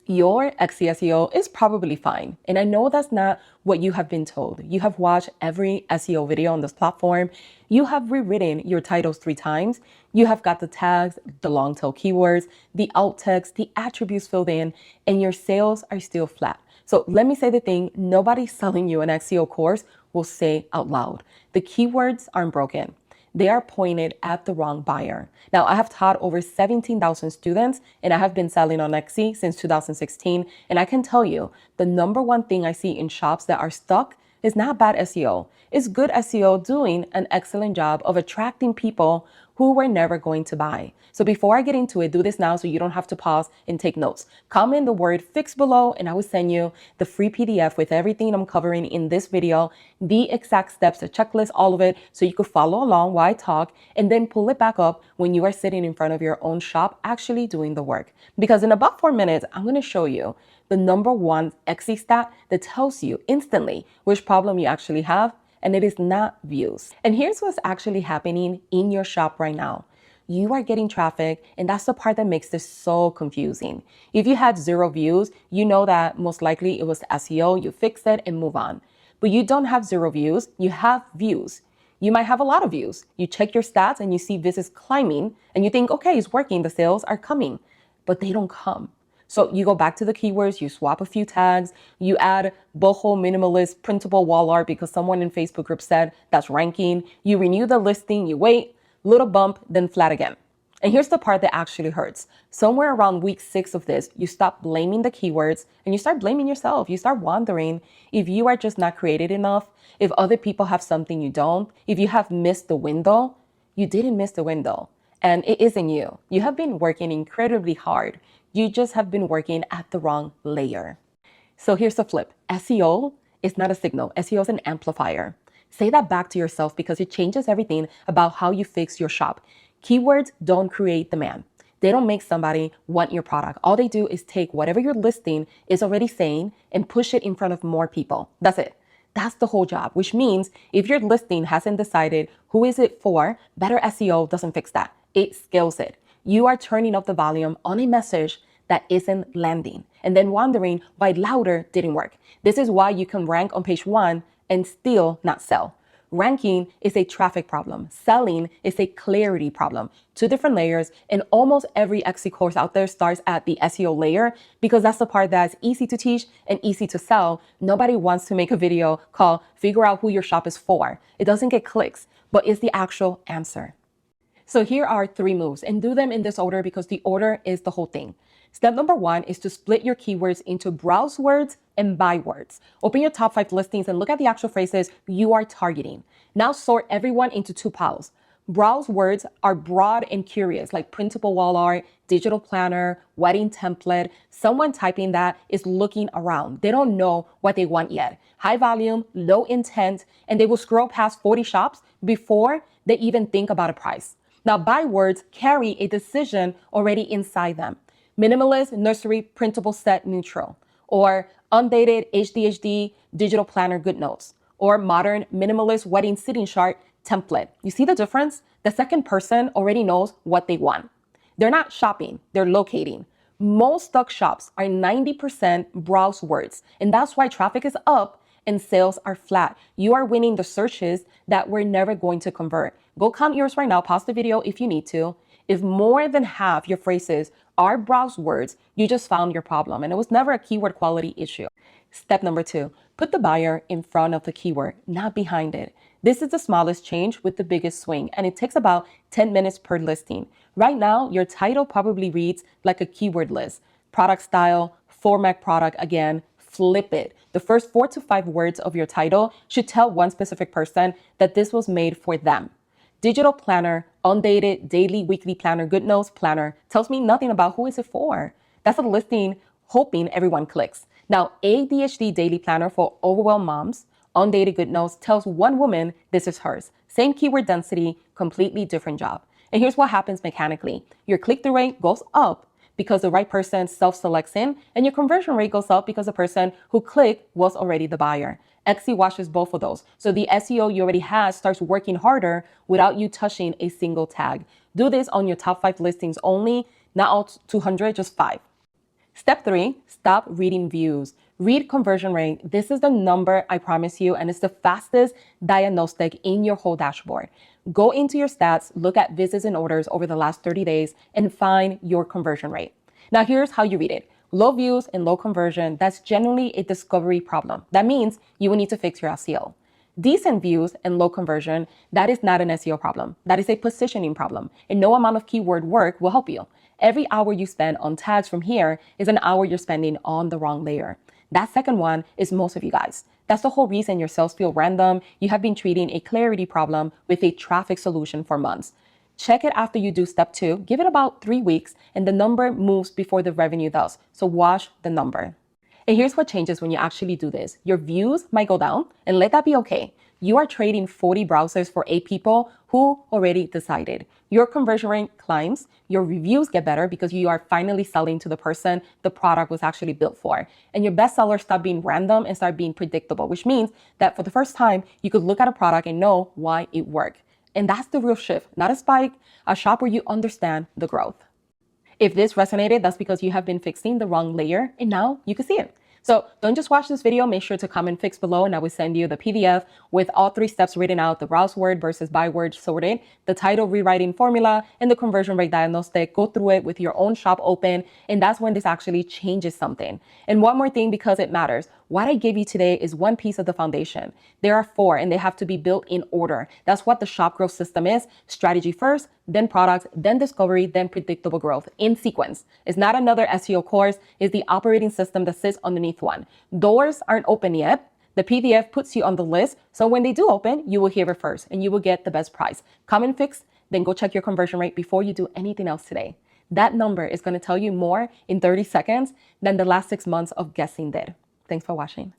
Your Etsy SEO is probably fine. And I know that's not what you have been told. You have watched every SEO video on this platform. You have rewritten your titles 3 times. You have got the tags, the long tail keywords, the alt text, the attributes filled in, and your sales are still flat. So let me say the thing nobody selling you an SEO course will say out loud. The keywords aren't broken. They are pointed at the wrong buyer. Now, I have taught over 17,000 students and I have been selling on Etsy since 2016. And I can tell you the number one thing I see in shops that are stuck is not bad SEO. It's good SEO doing an excellent job of attracting people who were never going to buy. So before I get into it, do this now so you don't have to pause and take notes. Comment the word fix below and I will send you the free PDF with everything I'm covering in this video, the exact steps, the checklist, all of it, so you could follow along while I talk and then pull it back up when you are sitting in front of your own shop actually doing the work. Because in about 4 minutes, I'm gonna show you the number one Etsy stat that tells you instantly which problem you actually have, and it is not views. And here's what's actually happening in your shop right now. You are getting traffic, and that's the part that makes this so confusing. If you had 0 views, you know that most likely it was SEO, you fix it and move on. But you don't have 0 views, you have views. You might have a lot of views. You check your stats and you see visits climbing, and you think, okay, it's working, the sales are coming, but they don't come. So you go back to the keywords, you swap a few tags, you add boho minimalist printable wall art because someone in Facebook group said that's ranking. You renew the listing, you wait, little bump, then flat again. And here's the part that actually hurts. Somewhere around week 6 of this, you stop blaming the keywords and you start blaming yourself. You start wondering if you are just not creative enough, if other people have something you don't, if you have missed the window. You didn't miss the window. And it isn't you. You have been working incredibly hard. You just have been working at the wrong layer. So here's the flip. SEO is not a signal. SEO is an amplifier. Say that back to yourself because it changes everything about how you fix your shop. Keywords don't create demand. They don't make somebody want your product. All they do is take whatever your listing is already saying and push it in front of more people. That's it. That's the whole job, which means if your listing hasn't decided who is it for, better SEO doesn't fix that. It scales it. You are turning up the volume on a message that isn't landing and then wondering why louder didn't work. This is why you can rank on page 1 and still not sell. Ranking is a traffic problem. Selling is a clarity problem. 2 different layers, and almost every Etsy course out there starts at the SEO layer because that's the part that's easy to teach and easy to sell. Nobody wants to make a video called Figure Out Who Your Shop is For. It doesn't get clicks, but it's the actual answer. So here are 3 moves, and do them in this order because the order is the whole thing. Step number 1 is to split your keywords into browse words and buy words. Open your top 5 listings and look at the actual phrases you are targeting. Now sort everyone into 2 piles. Browse words are broad and curious, like printable wall art, digital planner, wedding template. Someone typing that is looking around. They don't know what they want yet. High volume, low intent, and they will scroll past 40 shops before they even think about a price. Now, buy words carry a decision already inside them. Minimalist, nursery, printable set, neutral. Or undated, HDHD, digital planner, good notes. Or modern, minimalist, wedding sitting chart, template. You see the difference? The second person already knows what they want. They're not shopping, they're locating. Most stuck shops are 90% browse words, and that's why traffic is up and sales are flat. You are winning the searches that we're never going to convert. Go count yours right now, pause the video if you need to. If more than half your phrases are browse words, you just found your problem, and it was never a keyword quality issue. Step number 2, put the buyer in front of the keyword, not behind it. This is the smallest change with the biggest swing, and it takes about 10 minutes per listing. Right now, your title probably reads like a keyword list. Product style, format product, again, flip it. The first 4 to 5 words of your title should tell one specific person that this was made for them. Digital planner, undated, daily, weekly planner, good notes planner tells me nothing about who is it for. That's a listing hoping everyone clicks. Now, ADHD daily planner for overwhelmed moms, undated good notes tells one woman this is hers. Same keyword density, completely different job. And here's what happens mechanically. Your click-through rate goes up because the right person self-selects in, and your conversion rate goes up because the person who clicked was already the buyer. Etsy watches both of those. So the SEO you already have starts working harder without you touching a single tag. Do this on your top 5 listings only, not all 200, just 5. Step 3, stop reading views. Read conversion rate. This is the number, I promise you, and it's the fastest diagnostic in your whole dashboard. Go into your stats, look at visits and orders over the last 30 days, and find your conversion rate. Now, here's how you read it. Low views and low conversion, that's generally a discovery problem. That means you will need to fix your SEO. Decent views and low conversion, that is not an SEO problem. That is a positioning problem, and no amount of keyword work will help you. Every hour you spend on tags from here is an hour you're spending on the wrong layer. That second one is most of you guys. That's the whole reason your sales feel random. You have been treating a clarity problem with a traffic solution for months. Check it after you do step 2. Give it about 3 weeks, and the number moves before the revenue does. So watch the number. And here's what changes when you actually do this. Your views might go down, and let that be okay. You are trading 40 browsers for 8 people who already decided. Your conversion rate climbs, your reviews get better because you are finally selling to the person the product was actually built for. And your bestsellers stop being random and start being predictable, which means that for the first time, you could look at a product and know why it worked. And that's the real shift, not a spike, a shop where you understand the growth. If this resonated, that's because you have been fixing the wrong layer and now you can see it. So don't just watch this video, make sure to comment fix below and I will send you the PDF with all 3 steps written out, the browse word versus buy word sorted, the title rewriting formula, and the conversion rate diagnostic. Go through it with your own shop open, and that's when this actually changes something. And one more thing, because it matters, what I gave you today is one piece of the foundation. There are 4 and they have to be built in order. That's what the shop growth system is. Strategy first, then products, then discovery, then predictable growth in sequence. It's not another SEO course. It's the operating system that sits underneath one. Doors aren't open yet. The PDF puts you on the list. So when they do open, you will hear it first and you will get the best price. Come and fix, then go check your conversion rate before you do anything else today. That number is going to tell you more in 30 seconds than the last 6 months of guessing did. Thanks for watching.